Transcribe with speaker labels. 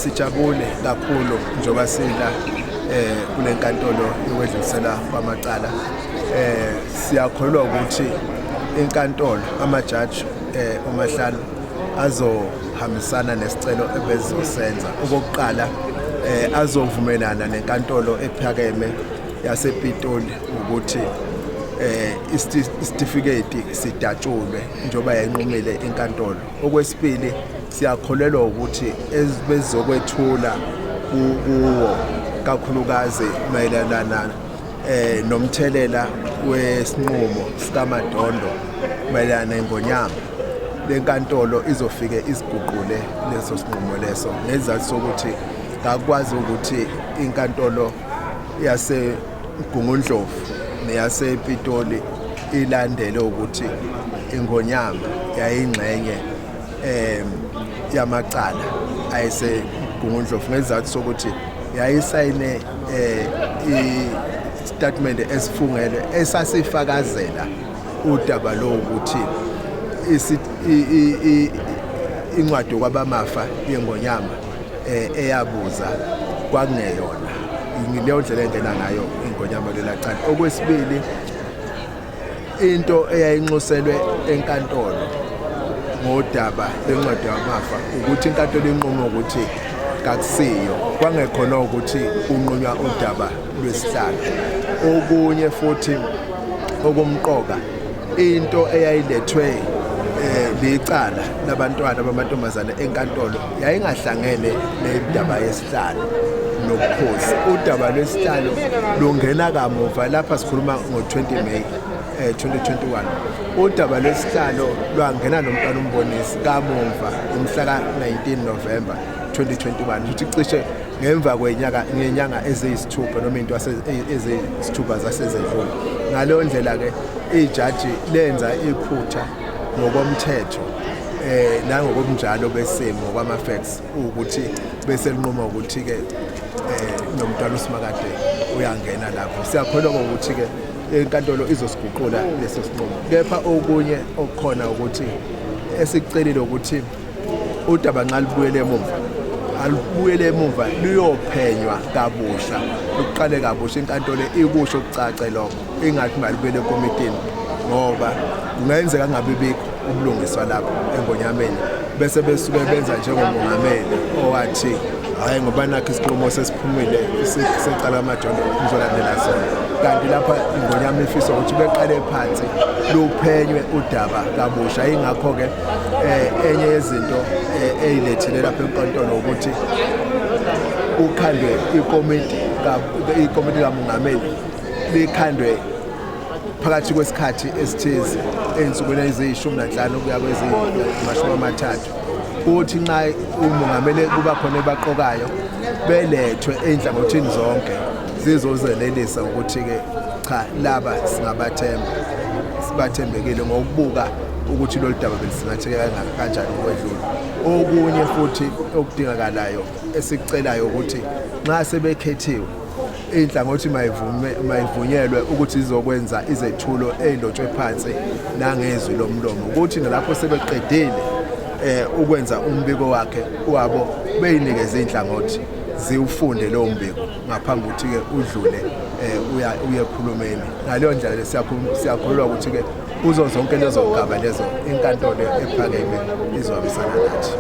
Speaker 1: sijabule kakhulu njengoba sila kule nkantolo yokwedlulisela kwamacala. Siyakholwa ukuthi inkantolo amajaji umahlalo azohambisana nesicelo ebezizosenza. Okokuqala azovumelana nenkantolo ephakeme yasePitoli ukuthi isitifiketi sidatshulwe njengoba yanqumile inkantolo. Okwesibili siyakholelwa ukuthi ezizokwethula kuwo kakhulukazi mayelana nomthelela wesinqumo sikaMadondo mayelana neNgonyama. Le nkantolo izofike isiguqule leso sinqumo leso ngesizathu sokuthi akwazi ukuthi inkantolo yaseGungundlovu neyasePitoli ilandele ukuthi iNgonyama yayingxenye yamacala ayeseGungundlovu ngesizathu sokuthi yayisayine istatement esifungele esasifakazela udaba lo ukuthi incwadi kwabamafa yeNgonyama eyabuza kwakungeyona leyo ndlela engena ngayo iNgonyama lelacala. Okwesibili into eyayinxuselwe enkantolo ngodaba lencwadi yamafa ukuthi inkantolo inqumo ukuthi kakusiyo kwangekhona ukuthi unqunywa udaba lwesihlalo. Okunye futhi okumqoka into eyayilethwe licala labantwana bamantombazane enkantolo yayingahlangene nedaba yesihlalo nobukhosi. Udaba lwesihlalo lungena kamuva lapha sikhuluma ngo-20 May 2021. Udaba lwesihlalo lwangena nomntwana umbonisi kamuva umhla ka-19 November 2021 futhi cishe ngemva ngenyanga eziyisithupha noma into eziyisithupha zasezedlule. Ngaleyo ndlela ke ijaji lenza iphutha ngokomthetho nangokomnjalo besimo kwama-facts ukuthi bese linquma ukuthi ke nomntwana uSimakade uyangena lapho. Siyakholwa ukuthi ke inkantolo izosiguqula leso sinqumo. Kepha okunye okukhona ukuthi esikucelile ukuthi udaba nxa alibuyele emuva luyophenywa kabusha luqale kabusha inkantolo ikusho ukucace lokho ingathi malibuyele ekomitini ngoba kungenzeka ngabibikho ubulungiswa lapho eNgonyameni bese besuke benza njengomongameli owathi hayi ngoba nakho isinqumo sesiphumile secala Madondo ngizolandela sona. Kanti lapha iNgonyama ifisa ukuthi beqale phansi luphenywe udaba kabusha. Ingakho ke enye yezinto eyilethile lapha enkantolo ukuthi ukhandwe ikomiti kamongameli likhandwe phakathi kwesikhathi esithize ey'nsukwini eziyi-15 kuya kweziyi-30 ukuthi nxa umongameli kuba khona ebaqokayo belethwe ey'nhlangothini zonke zizozelelisa ukuthi-ke cha laba sibathembekile ngokubuka ukuthi lolu daba belisingatheke kanjani ukwedlula. Okunye futhi okudingakalayo esikucelayo ukuthi nxa sebekhethiwe inhlangothi mayivunyelwe ukuthi izokwenza izethulo ey'lotshwe phansi nangezwi lomlomo ukuthi nalapho sebeqedile ukwenza umbiko wakhe wabo beyinikeze inhlangothi ziwufunde lowo mbiko ngaphambi ukuthi-ke udlule uye ekhulumeni. Ngaleyo ndlela siyakholwa ukuthi-ke kuzo zonke lezo gaba lezo inkantolo ephakeme izohambisana nathi.